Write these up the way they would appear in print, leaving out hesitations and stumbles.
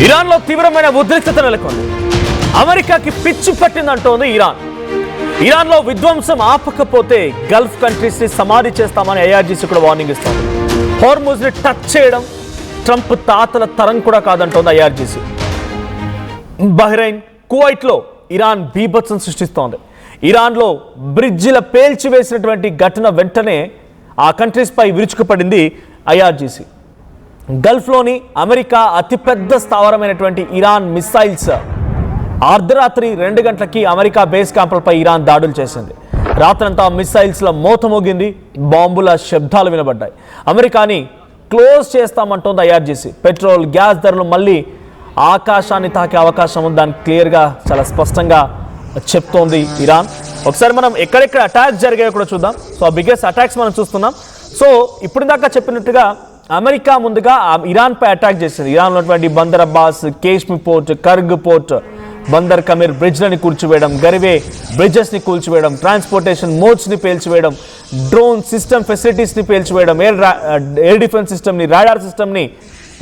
ఇరాన్లో తీవ్రమైన ఉద్రిక్తత నెలకొంది. అమెరికాకి పిచ్చి పట్టిందంటోంది ఇరాన్లో విధ్వంసం ఆపకపోతే గల్ఫ్ కంట్రీస్ ని సమాధి చేస్తామని ఐఆర్జీసీ కూడా వార్నింగ్ ఇస్తోంది. హార్ముజ్ ని టచ్ చేయడం ట్రంప్ తాతల తరం కూడా కాదంటోంది ఐఆర్జీసీ. బహ్రెయిన్, కువైట్ లో ఇరాన్ బీభత్సం సృష్టిస్తోంది. ఇరాన్లో బ్రిడ్జిల పేల్చివేసినటువంటి ఘటన వెంటనే ఆ కంట్రీస్ పై విరుచుకుపడింది ఐఆర్జీసీ. గల్ఫ్లోని అమెరికా అతిపెద్ద స్థావరమైనటువంటి ఇరాన్ మిసైల్స్ అర్ధరాత్రి 2 గంటలకి అమెరికా బేస్ క్యాంపులపై ఇరాన్ దాడులు చేసింది. రాత్రంతా మిసైల్స్ల మోత మోగింది, బాంబుల శబ్దాలు వినబడ్డాయి. అమెరికాని క్లోజ్ చేస్తామంటోంది ఐఆర్జీసీ. పెట్రోల్, గ్యాస్ ధరలు మళ్ళీ ఆకాశాన్ని తాకే అవకాశం ఉందని క్లియర్గా చాలా స్పష్టంగా చెప్తోంది ఇరాన్. ఒకసారి మనం ఎక్కడెక్కడ అటాక్స్ జరిగాయో కూడా చూద్దాం. సో ఆ బిగ్గెస్ట్ అటాక్స్ మనం చూస్తున్నాం. సో ఇప్పుడు దాకా చెప్పినట్టుగా అమెరికా ముందుగా ఇరాన్ పై అటాక్ చేసింది. ఇరాన్ ఉన్నటువంటి Bandar Abbas, Qeshm port, Kharg port, Bandar Khamir బ్రిడ్జ్లని కూల్చివేయడం, గరివే బ్రిడ్జెస్ని కూల్చివేయడం, ట్రాన్స్పోర్టేషన్ మోడ్స్ని పేల్చివేయడం, డ్రోన్ సిస్టమ్ ఫెసిలిటీస్ని పేల్చివేయడం, ఎయిర్ డిఫెన్స్ సిస్టమ్ని, రాడార్ సిస్టమ్ని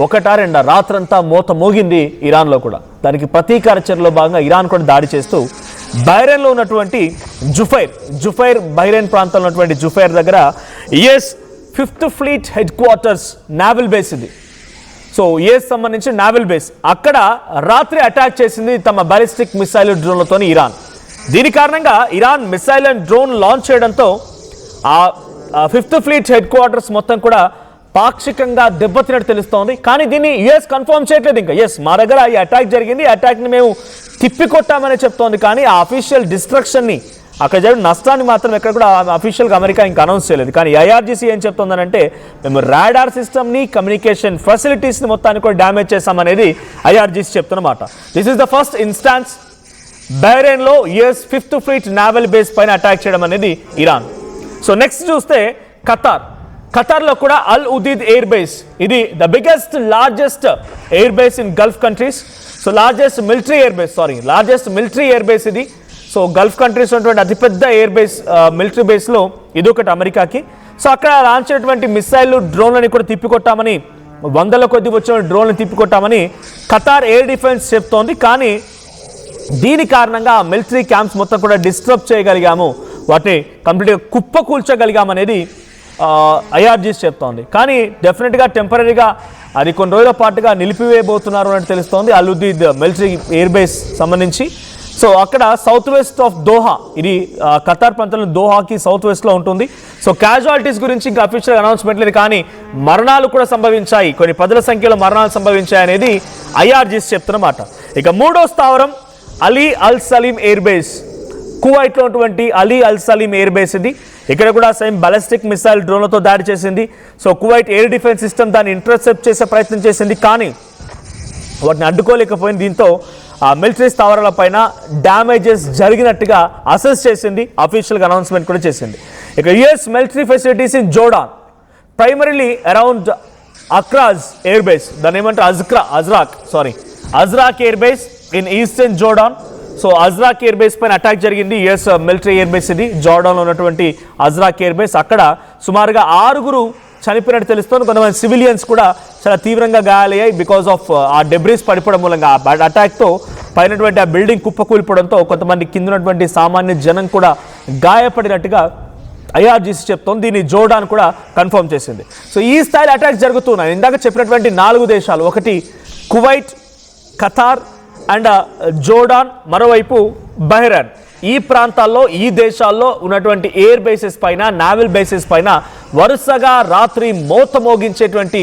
ఒకటా రెండా రాత్రంతా మోత మోగింది ఇరాన్లో కూడా. దానికి ప్రతీకార చర్యలో భాగంగా ఇరాన్ కూడా దాడి చేస్తూ బహ్రెయిన్లో ఉన్నటువంటి జుఫైర్ బహ్రెయిన్ ప్రాంతంలో ఉన్నటువంటి జుఫైర్ దగ్గర US 5th fleet headquarters naval base ఇది. సో యుఎస్ సంబంధించి నావల్ బేస్ అక్కడ రాత్రి అటాక్ చేసింది తమ బాలిస్టిక్ మిసైల్ డ్రోన్లతో ఇరాన్. దీని కారణంగా Iran missile and drone launch చేయడంతో ఆ 5th ఫ్లీట్ హెడ్ క్వార్టర్స్ మొత్తం కూడా పాక్షికంగా దెబ్బతిన్నట్టు తెలుస్తోంది. కానీ దీన్ని యుఎస్ కన్ఫర్మ్ చేయట్లేదు. ఇంకా ఎస్ మా దగ్గర ఈ అటాక్ జరిగింది, ఈ అటాక్ని మేము తిప్పికొట్టామని చెప్తోంది. కానీ ఆ అఫీషియల్ డిస్ట్రక్షన్ని, అక్కడ జరిగిన నష్టాన్ని మాత్రం ఎక్కడ కూడా అఫీషియల్గా అమెరికా ఇంకా అనౌన్స్ చేయలేదు. కానీ ఐఆర్జీసీ ఏం చెప్తోందనంటే మేము రాడార్ సిస్టమ్ని, కమ్యూనికేషన్ ఫెసిలిటీస్ని మొత్తాన్ని కూడా డ్యామేజ్ చేశామనేది ఐఆర్జీసీ చెప్తున్నమాట. This is the first instance బహ్రెయిన్లో US 5th fleet naval base పైన అటాక్ చేయడం అనేది ఇరాన్. సో నెక్స్ట్ చూస్తే ఖతార్లో కూడా అల్ ఉదీద్ ఎయిర్ బేస్, ఇది the biggest largest air base in Gulf countries. So largest military air base ఇది. సో గల్ఫ్ కంట్రీస్ ఉన్నటువంటి అతిపెద్ద ఎయిర్ బేస్, మిలిటరీ బేస్లో ఇది ఒకటి అమెరికాకి. సో అక్కడ లాంచ్ అయినటువంటి మిసైళ్ళు, డ్రోన్లని కూడా తిప్పికొట్టామని, 100ల కొద్ది వచ్చిన డ్రోన్లను తిప్పికొట్టామని ఖతార్ ఎయిర్ డిఫెన్స్ చెప్తోంది. కానీ దీని కారణంగా మిలిటరీ క్యాంప్స్ మొత్తం కూడా డిస్టర్బ్ చేయగలిగాము, వాటిని కంప్లీట్గా కుప్పకూల్చగలిగామనేది ఐఆర్జీసీ చెప్తోంది. కానీ డెఫినెట్గా టెంపరీగా అది కొన్ని రోజుల పాటుగా నిలిపివేయబోతున్నారు అని తెలుస్తోంది అల్ ఉదీద్ మిలిటరీ ఎయిర్ బేస్ సంబంధించి. సో అక్కడ సౌత్ వెస్ట్ ఆఫ్ దోహా, ఇది ఖతార్ ప్రాంతంలో దోహాకి సౌత్ వెస్ట్లో ఉంటుంది. సో క్యాజువాలిటీస్ గురించి ఇంకా అఫీషియల్ అనౌన్స్మెంట్ లేదు, కానీ మరణాలు కూడా సంభవించాయి, కొన్ని 10ల సంఖ్యలో మరణాలు సంభవించాయి అనేది ఐఆర్జీసీ చెప్తున్నమాట. ఇక మూడో స్థావరం అలీ అల్ సలీం ఎయిర్ బేస్, కువైట్లో ఉన్నటువంటి అలీ అల్ సలీం ఎయిర్ బేస్ ఇది. ఇక్కడ కూడా సేమ్ బాలిస్టిక్ మిసైల్ డ్రోన్లతో దాడి చేసింది. So Kuwait air defence system దాన్ని ఇంటర్సెప్ట్ చేసే ప్రయత్నం చేసింది, కానీ వాటిని అడ్డుకోలేకపోయింది. దీంతో ఆ మిలిటరీ స్థావరాల పైన డ్యామేజెస్ జరిగినట్టుగా అసెస్ చేసింది, అఫీషియల్గా అనౌన్స్మెంట్ కూడా చేసింది. ఇక US military facilities in Jordan, primarily around అక్రాజ్ ఎయిర్ బేస్, దాన్ని ఏమంటారు Azraq air base in eastern Jordan. So Azraq air base పైన అటాక్ జరిగింది. యుఎస్ మిలిటరీ ఎయిర్ బేస్ ఇది, జోర్డాన్లో ఉన్నటువంటి అజ్రాక్ ఎయిర్ బేస్. అక్కడ సుమారుగా 6 చనిపోయినట్టు తెలుస్తుంది. కొంతమంది సివిలియన్స్ కూడా చాలా తీవ్రంగా గాయాలయ్యాయి బికాస్ ఆఫ్ ఆ డెబ్రీస్ పడిపోవడం మూలంగా. ఆ అటాక్తో పైనటువంటి ఆ బిల్డింగ్ కుప్పకూలిపోవడంతో కొంతమంది కింద ఉన్నటువంటి సామాన్య జనం కూడా గాయపడినట్టుగా ఐఆర్జీసీ చెప్తోంది. దీన్ని జోర్డాన్ కూడా కన్ఫర్మ్ చేసింది. సో ఈ స్థాయిలో అటాక్స్ జరుగుతున్నాయి. ఇందాక చెప్పినటువంటి 4 దేశాలు, ఒకటి కువైట్, ఖతార్ అండ్ జోర్డాన్, మరోవైపు బహ్రెయిన్. ఈ ప్రాంతాల్లో, ఈ దేశాల్లో ఉన్నటువంటి ఎయిర్ బేసెస్ పైన, నావల్ బేసెస్ పైన వరుసగా రాత్రి మోత మోగించేటువంటి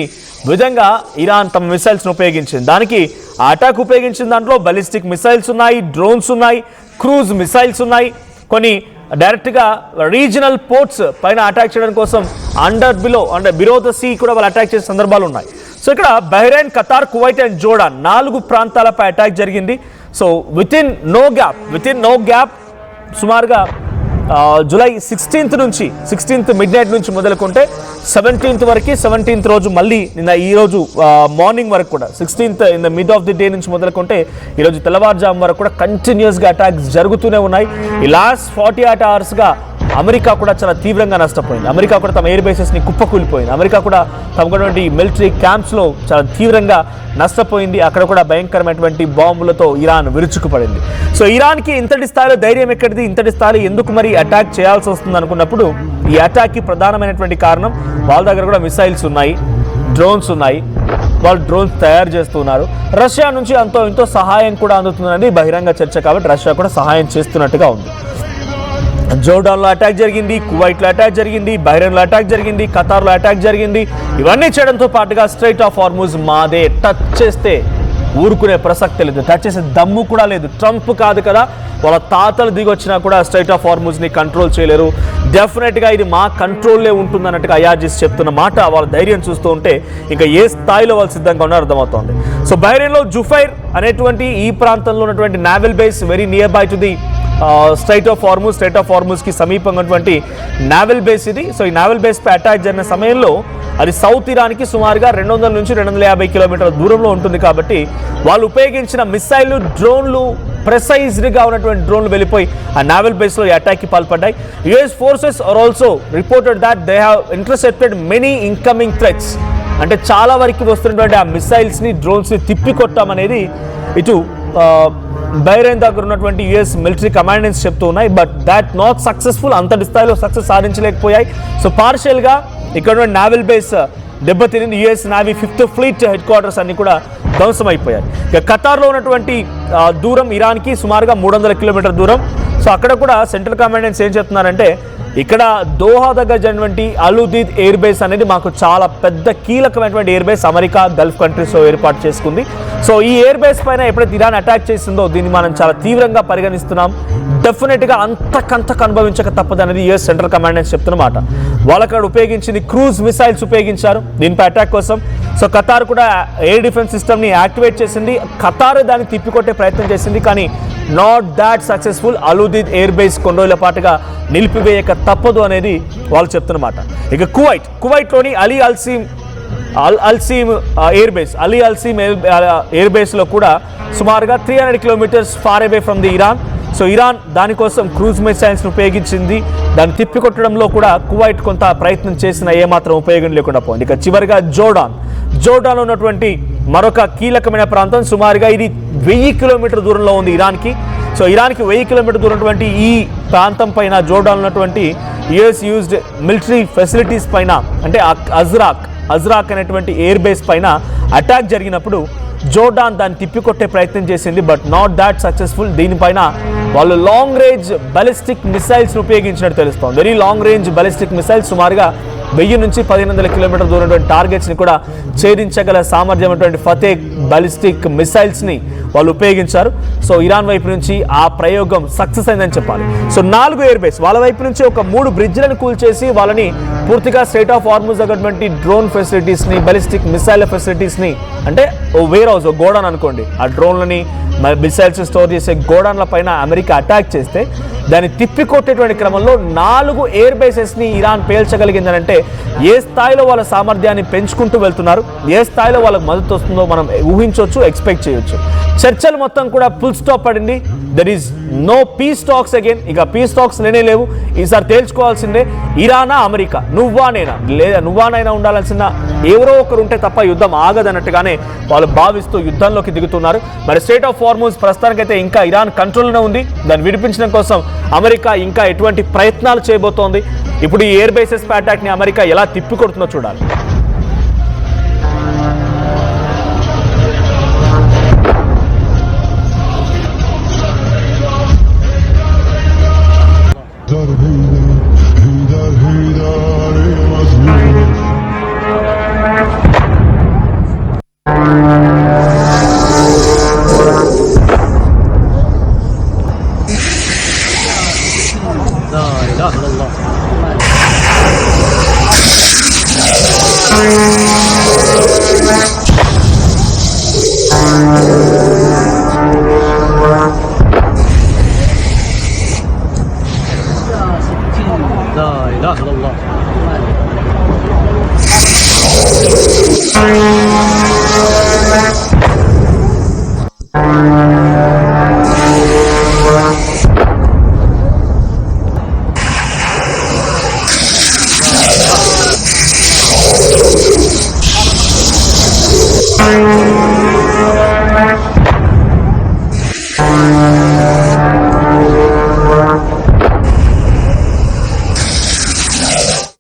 విధంగా ఇరాన్ తమ మిసైల్స్ను ఉపయోగించింది. దానికి ఆ అటాక్ ఉపయోగించిన దాంట్లో బాలిస్టిక్ మిసైల్స్ ఉన్నాయి, డ్రోన్స్ ఉన్నాయి, క్రూజ్ మిసైల్స్ ఉన్నాయి. కొన్ని డైరెక్ట్గా రీజనల్ పోర్ట్స్ పైన అటాక్ చేయడం కోసం బిలో ద సీ కూడా వాళ్ళు అటాక్ చేసే సందర్భాలు ఉన్నాయి. సో ఇక్కడ Bahrain, Qatar, Kuwait and Jordan 4 ప్రాంతాలపై అటాక్ జరిగింది. So with in no gap సుమారుగా జూలై 16th మిడ్ నైట్ నుంచి మొదలుకుంటే 17th వరకు, 17th రోజు మళ్ళీ ఈరోజు మార్నింగ్ వరకు కూడా 16th in the mid of the day నుంచి మొదలుకుంటే ఈరోజు తెల్లవారుజాము వరకు కూడా కంటిన్యూస్గా అటాక్స్ జరుగుతూనే ఉన్నాయి. ఈ లాస్ట్ 48 hours అమెరికా కూడా చాలా తీవ్రంగా నష్టపోయింది. అమెరికా కూడా తమ ఎయిర్ బేసెస్ని కుప్పకూలిపోయింది. అమెరికా కూడా తమకున్నటువంటి మిలిటరీ క్యాంప్స్లో చాలా తీవ్రంగా నష్టపోయింది. అక్కడ కూడా భయంకరమైనటువంటి బాంబులతో ఇరాన్ విరుచుకుపడింది. సో ఇరాన్కి ఇంతటి స్థాయిలో ధైర్యం ఎక్కడిది, ఇంతటి స్థాయిలో ఎందుకు మరి అటాక్ చేయాల్సి వస్తుంది అనుకున్నప్పుడు ఈ అటాక్కి ప్రధానమైనటువంటి కారణం వాళ్ళ దగ్గర కూడా మిసైల్స్ ఉన్నాయి, డ్రోన్స్ ఉన్నాయి. వాళ్ళు డ్రోన్స్ తయారు చేస్తున్నారు. రష్యా నుంచి అంతో ఇంతో సహాయం కూడా అందుతుందని బహిరంగ చర్చ, కాబట్టి రష్యా కూడా సహాయం చేస్తున్నట్టుగా ఉంది. జోర్డాన్లో అటాక్ జరిగింది, కువైట్లో అటాక్ జరిగింది, బహ్రెయిన్లో అటాక్ జరిగింది, ఖతార్లో అటాక్ జరిగింది. ఇవన్నీ చేయడంతో పాటుగా స్ట్రైట్ ఆఫ్ హార్ముజ్ మాదే, టచ్ చేస్తే ఊరుకునే ప్రసక్తి లేదు, టచ్ చేసే దమ్ము కూడా లేదు. ట్రంప్ కాదు కదా, వాళ్ళ తాతలు దిగొచ్చినా కూడా స్ట్రైట్ ఆఫ్ హార్ముజ్ని కంట్రోల్ చేయలేరు. డెఫినెట్గా ఇది మా కంట్రోల్లే ఉంటుందన్నట్టుగా ఐఆర్జీసీ చెప్తున్న మాట, వాళ్ళ ధైర్యం చూస్తూ ఉంటే ఇంకా ఏ స్థాయిలో వాళ్ళు సిద్ధంగా ఉన్నారో అర్థమవుతోంది. సో బహ్రెయిన్లో జుఫైర్ అనేటువంటి ఈ ప్రాంతంలో ఉన్నటువంటి naval base very near by to the strait of హార్ముజ్కి సమీపంగా ఉన్నటువంటి నావల్ బేస్ ఇది. సో ఈ నావల్ బేస్పై అటాక్ జరిగిన సమయంలో అది సౌత్ ఇరాన్కి సుమారుగా 200 నుంచి 250 కిలోమీటర్ల దూరంలో ఉంటుంది. కాబట్టి వాళ్ళు ఉపయోగించిన మిసైళ్లు, డ్రోన్లు, ప్రెసైజ్డ్గా ఉన్నటువంటి డ్రోన్లు వెళ్ళిపోయి ఆ నావల్ బేస్లో ఈ అటాక్కి పాల్పడ్డాయి. US forces are also reported that they have intercepted many incoming threats. అంటే చాలా వరకు వస్తున్నటువంటి ఆ మిసైల్స్ని, డ్రోన్స్ని తిప్పికొట్టామనేది ఇటు బహ్రెయిన్ దగ్గర ఉన్నటువంటి యుఎస్ మిలిటరీ కమాండెంట్స్ చెప్తూ ఉన్నాయి. బట్ దాట్ నాట్ సక్సెస్ఫుల్, అంతటి స్థాయిలో సక్సెస్ సాధించలేకపోయాయి. సో పార్షియల్గా ఇక్కడ నావల్ బేస్ దెబ్బతినింది. US navy 5th fleet headquarters అన్ని కూడా ధ్వంసమైపోయాయి. ఇక ఖతార్లో ఉన్నటువంటి దూరం ఇరాన్కి సుమారుగా 300 కిలోమీటర్ దూరం. సో అక్కడ కూడా సెంట్రల్ కమాండెంట్స్ ఏం చెప్తున్నారంటే, ఇక్కడ దోహా దగ్గర జరిగినటువంటి అలుదీద్ ఎయిర్ బేస్ అనేది మాకు చాలా పెద్ద కీలకమైనటువంటి ఎయిర్ బేస్, అమెరికా గల్ఫ్ కంట్రీస్లో ఏర్పాటు చేసుకుంది. సో ఈ ఎయిర్ బేస్ పైన ఎప్పుడైతే ఇరాన్ అటాక్ చేసిందో దీన్ని మనం చాలా తీవ్రంగా పరిగణిస్తున్నాం. డెఫినెట్గా అంతకంతకు అనుభవించక తప్పదు అనేది యుఎస్ సెంట్రల్ కమాండెంట్స్ చెప్తున్నమాట. వాళ్ళు అక్కడ ఉపయోగించింది క్రూజ్ మిసైల్స్ ఉపయోగించారు దీనిపై అటాక్ కోసం. సో ఖతార్ కూడా ఎయిర్ డిఫెన్స్ సిస్టమ్ని యాక్టివేట్ చేసింది. ఖతార్ దాన్ని తిప్పికొట్టే ప్రయత్నం చేసింది, కానీ not that successful. Al Udeid air base కొన్ని రోజుల పాటుగా నిలిపివేయక తప్పదు అనేది వాళ్ళు చెప్తున్నమాట. ఇక కువైట్లోని అలీ అల్సీమ్ ఎయిర్ బేస్లో కూడా సుమారుగా 300 kilometres far away from the Iran. So Iran దానికోసం క్రూజ్ మిసైల్స్ని ఉపయోగించింది. దాన్ని తిప్పికొట్టడంలో కూడా కువైట్ కొంత ప్రయత్నం చేసిన ఏమాత్రం ఉపయోగం లేకుండా పోయింది. ఇక చివరిగా జోర్డాన్లో ఉన్నటువంటి మరొక కీలకమైన ప్రాంతం, సుమారుగా ఇది 1000 కిలోమీటర్ దూరంలో ఉంది ఇరాన్కి. సో ఇరాన్కి 1000 కిలోమీటర్ దూరం ఉన్నటువంటి ఈ ప్రాంతం పైన, జోర్డాన్ ఉన్నటువంటి యుఎస్ యూజ్డ్ మిలిటరీ ఫెసిలిటీస్ పైన, అంటే అజ్రాక్ అనేటువంటి ఎయిర్ బేస్ పైన అటాక్ జరిగినప్పుడు జోర్డాన్ దాన్ని తిప్పికొట్టే ప్రయత్నం చేసింది. But not that successful. దీనిపైన వాళ్ళు లాంగ్ రేంజ్ బాలిస్టిక్ మిసైల్స్ని ఉపయోగించినట్టు తెలుస్తోంది. Very long range ballistic missiles సుమారుగా 1000 నుంచి 1500 కిలోమీటర్ దూరం టార్గెట్స్ని కూడా ఛేదించగల సామర్థ్యం ఉన్నటువంటి ఫతేహ్ బాలిస్టిక్ మిసైల్స్ని వాళ్ళు ఉపయోగించారు. సో ఇరాన్ వైపు నుంచి ఆ ప్రయోగం సక్సెస్ అయిందని చెప్పాలి. సో 4 ఎయిర్ బేస్, వాళ్ళ వైపు నుంచి ఒక 3 బ్రిడ్జ్లను కూల్చేసి వాళ్ళని పూర్తిగా స్ట్రైట్ ఆఫ్ హార్ముజ్ దగ్గరటువంటి డ్రోన్ ఫెసిలిటీస్ని, బాలిస్టిక్ మిసైల్ ఫెసిలిటీస్ని, అంటే ఓ వేర్ హౌస్, ఓ గోడౌన్ అనుకోండి, ఆ డ్రోన్లని మిసైల్స్ స్టోర్ చేసే గోడౌన్ల పైన అమెరికా అటాక్ చేస్తే దాన్ని తిప్పికొట్టేటువంటి క్రమంలో 4 ఎయిర్ బేసెస్ని ఇరాన్ పేల్చగలిగిందనంటే ఏ స్థాయిలో వాళ్ళ సామర్థ్యాన్ని పెంచుకుంటూ వెళ్తున్నారు, ఏ స్థాయిలో వాళ్ళకి మద్దతు వస్తుందో మనం ఊహించవచ్చు, ఎక్స్పెక్ట్ చేయొచ్చు. చర్చలు మొత్తం కూడా ఫుల్ స్టాప్ పడింది. There is no peace talks again. ఇక పీస్ టాక్స్ లేవు. ఈసారి తేల్చుకోవాల్సిందే, ఇరానా అమెరికా, నువ్వా నేనా, లేదా నువ్వానైనా ఉండాల్సిన ఎవరో ఒకరు ఉంటే తప్ప యుద్ధం ఆగదన్నట్టుగానే వాళ్ళు భావిస్తూ యుద్ధంలోకి దిగుతున్నారు. మరి స్ట్రైట్ ఆఫ్ హార్ముజ్ ప్రస్తుతానికైతే ఇంకా ఇరాన్ కంట్రోల్లోనే ఉంది. దాన్ని విడిపించడం కోసం అమెరికా ఇంకా ఎటువంటి ప్రయత్నాలు చేయబోతోంది. ఇప్పుడు ఈ ఎయిర్ బేసెస్ అటాక్ని అమెరికా ఎలా తిప్పికొడుతుందో చూడాలి.